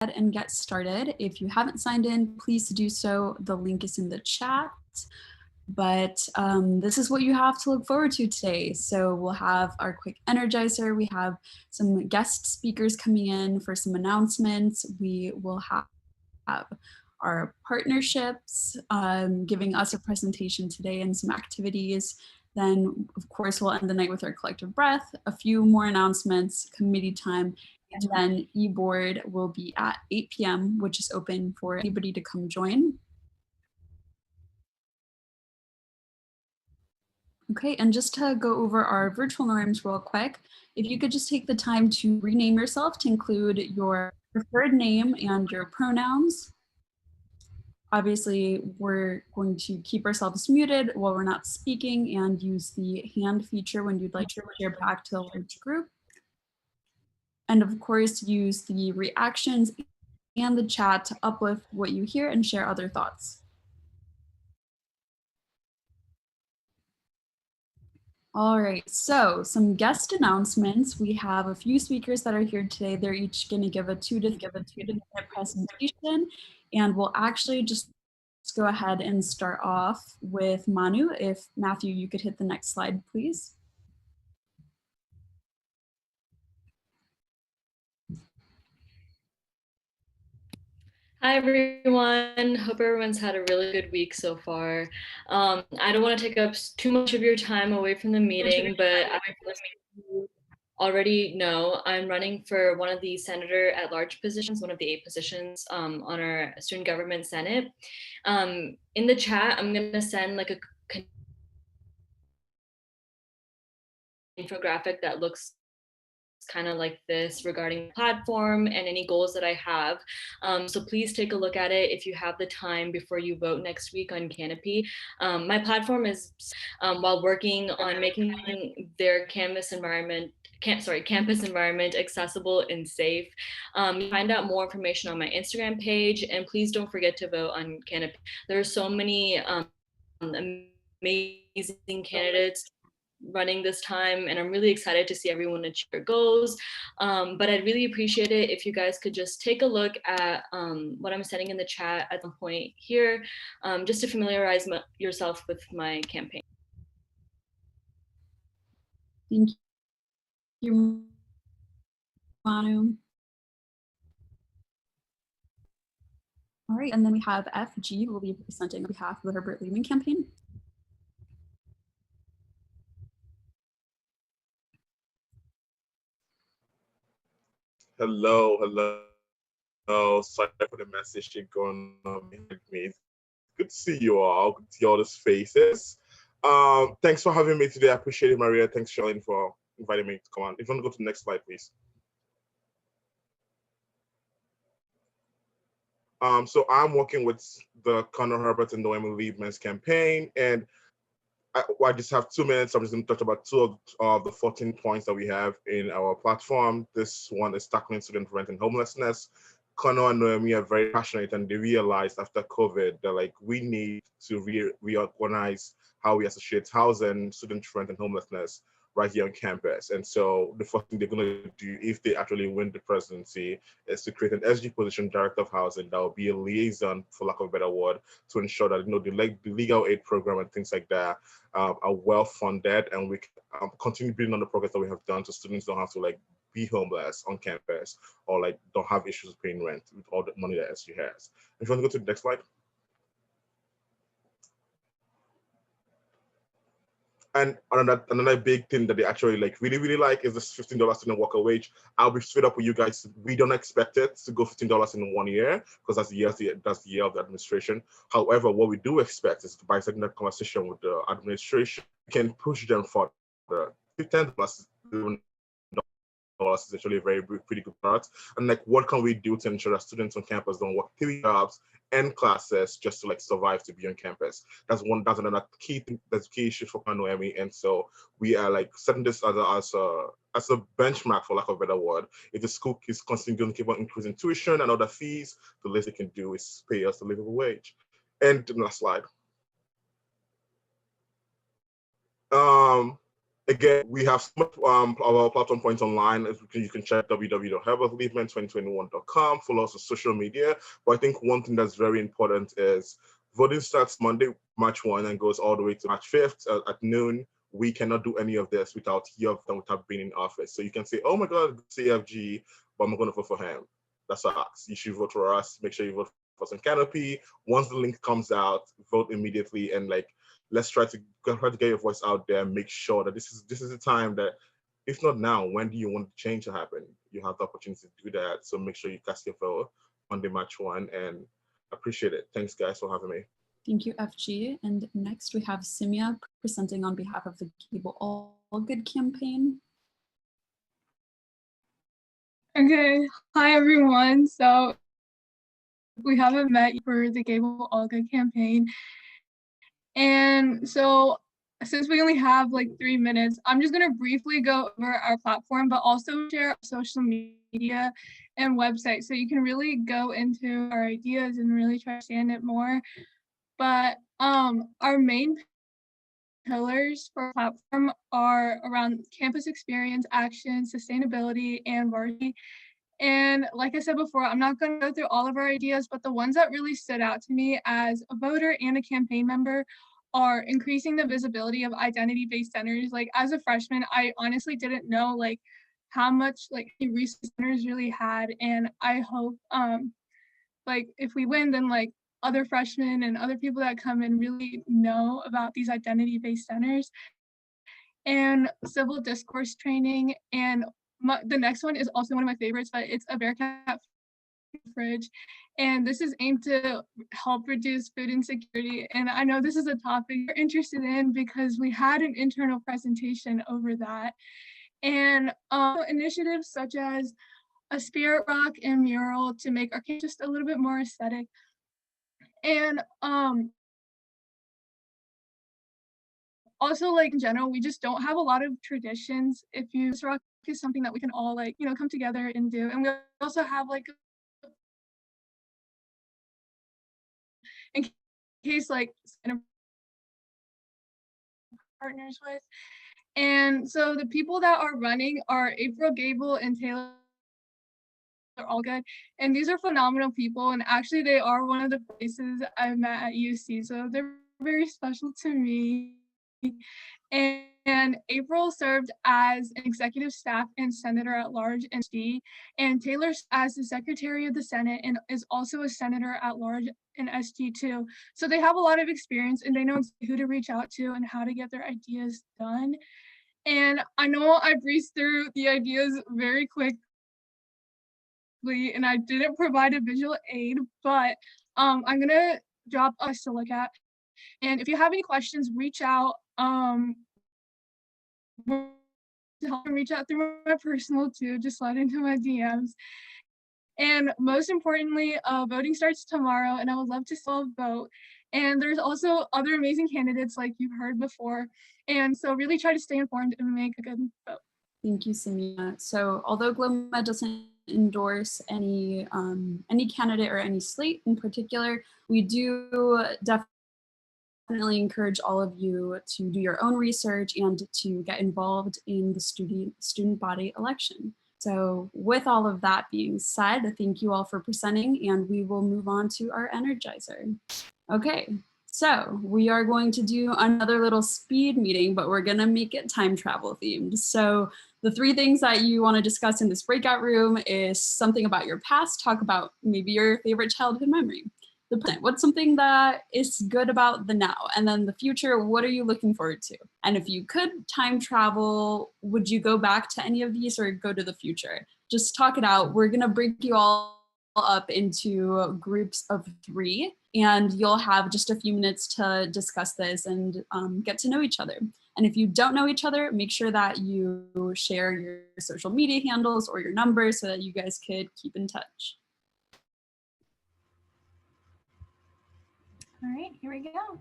and get started. If you haven't signed in, please do so. The link is in the chat. But this is what you have to look forward to today. So we'll have our quick energizer. We have some guest speakers coming in for some announcements. We will have our partnerships giving us a presentation today and some activities. Then, of course, we'll end the night with our collective breath, a few more announcements, committee time, and then e-board will be at 8 p.m., which is open for anybody to come join. Okay, and just to go over our virtual norms real quick, if you could just take the time to rename yourself to include your preferred name and your pronouns. Obviously, we're going to keep ourselves muted while we're not speaking and use the hand feature when you'd like to share back to the large group. And of course, use the reactions and the chat to uplift what you hear and share other thoughts. All right, so some guest announcements. We have a few speakers that are here today. They're each going to give a two to minute presentation, and we'll actually just go ahead and start off with Manu. If Matthew, you could hit the next slide, please. Hi, everyone. Hope everyone's had a really good week so far. I don't want to take up too much of your time away from the meeting, but you already know I'm running for one of the senator at large positions, one of the 8 positions on our student government senate. In the chat, I'm going to send like a infographic that looks kind of like this regarding the platform and any goals that I have. So please take a look at it if you have the time before you vote next week on Canopy. My platform is while working on making their campus environment accessible and safe. Find out more information on my Instagram page, and please don't forget to vote on Canopy. There are so many amazing candidates running this time, and I'm really excited to see everyone achieve their goals. But I'd really appreciate it if you guys could just take a look at what I'm sending in the chat at some point here, just to familiarize yourself with my campaign. Thank you, Manu. All right, and then we have FG, who will be presenting on behalf of the Herbert Lehman campaign. Hello. Sorry for the message going on behind me. Good to see you all. Good to see all these faces. Thanks for having me today. I appreciate it, Maria. Thanks, Charlene, for inviting me to come on. If you want to go to the next slide, please. So I'm working with the Conor Herbert and Noemi Liebman's campaign, and I just have 2 minutes. I'm just going to touch about 2 of the 14 points that we have in our platform. This one is tackling student rent and homelessness. Conor and Noemi are very passionate, and they realized after COVID that like we need to reorganize how we associate housing, student rent, and homelessness right here on campus. And so the first thing they're going to do if they actually win the presidency is to create an SG position, director of housing, that will be a liaison, for lack of a better word, to ensure that the legal aid program and things like that are well funded, and we can continue building on the progress that we have done, so students don't have to like be homeless on campus or like don't have issues paying rent with all the money that SG has. If you want to go to the next slide. And another big thing that they actually like really like is this $15 student worker wage. I'll be straight up with you guys. We don't expect it to go $15 in 1 year because that's the year of the administration. However, what we do expect is by starting that conversation with the administration, we can push them further. $10 is actually a pretty good start. And like, what can we do to ensure that students on campus don't work 3 jobs and classes just to like survive to be on campus? That's another key thing. That's a key issue for Noemi. And so we are like setting this as a benchmark, for lack of a better word. If the school is constantly going to keep on increasing tuition and other fees, the least they can do is pay us a livable wage. And the last slide. Again, we have some of our platform points online. You can check www.herbaliefement2021.com, follow us on social media. But I think one thing that's very important is voting starts Monday, March 1, and goes all the way to March 5th at noon. We cannot do any of this without being in office. So you can say, oh my God, CFG, but I'm going to vote for him. That's us. You should vote for us. Make sure you vote for us on Canopy. Once the link comes out, vote immediately, and let's try to get your voice out there and make sure that this is the time that, if not now, when do you want the change to happen? You have the opportunity to do that. So make sure you cast your vote Monday, March 1, and appreciate it. Thanks, guys, for having me. Thank you, FG. And next we have Simia presenting on behalf of the Cable All Good campaign. Okay, hi everyone. So we haven't met for the Cable All Good campaign. And so since we only have like 3 minutes, I'm just gonna briefly go over our platform, but also share our social media and website. So you can really go into our ideas and really try to understand it more. But our main pillars for our platform are around campus experience, action, sustainability, and varsity. And like I said before, I'm not going to go through all of our ideas, but the ones that really stood out to me as a voter and a campaign member are increasing the visibility of identity-based centers. Like as a freshman, I honestly didn't know like how much like resource centers really had. And I hope like if we win, then like other freshmen and other people that come in really know about these identity-based centers. And civil discourse training. And the next one is also one of my favorites, but it's a Bearcat fridge. And this is aimed to help reduce food insecurity. And I know this is a topic you're interested in because we had an internal presentation over that. And initiatives such as a spirit rock and mural to make our campus just a little bit more aesthetic. And also, like in general, we just don't have a lot of traditions. If you rock is something that we can all like, you know, come together and do. And we also have like in case like partners with. And so the people that are running are April Gable and Taylor All Good. And these are phenomenal people. And actually they are one of the places I met at UC. So they're very special to me. And April served as an executive staff and senator at large in SD, and Taylor as the secretary of the Senate and is also a senator at large in SD too. So they have a lot of experience and they know who to reach out to and how to get their ideas done. And I know I breezed through the ideas very quickly and I didn't provide a visual aid, but I'm gonna drop us to look at. And if you have any questions, reach out. Reach out through my personal too, just slide into my DMs. And most importantly, voting starts tomorrow and I would love to still vote. And there's also other amazing candidates like you've heard before. And so really try to stay informed and make a good vote. Thank you, Simia. So although GlowMed doesn't endorse any candidate or any slate in particular, we do definitely encourage all of you to do your own research and to get involved in the student body election. So with all of that being said, thank you all for presenting and we will move on to our Energizer. Okay, so we are going to do another little speed meeting, but we're gonna make it time travel themed. So the 3 things that you wanna discuss in this breakout room is something about your past, talk about maybe your favorite childhood memory. The present, what's something that is good about the now? And then the future, what are you looking forward to? And if you could time travel, would you go back to any of these or go to the future? Just talk it out. We're gonna break you all up into groups of 3 and you'll have just a few minutes to discuss this and get to know each other. And if you don't know each other, make sure that you share your social media handles or your numbers so that you guys could keep in touch. All right, here we go.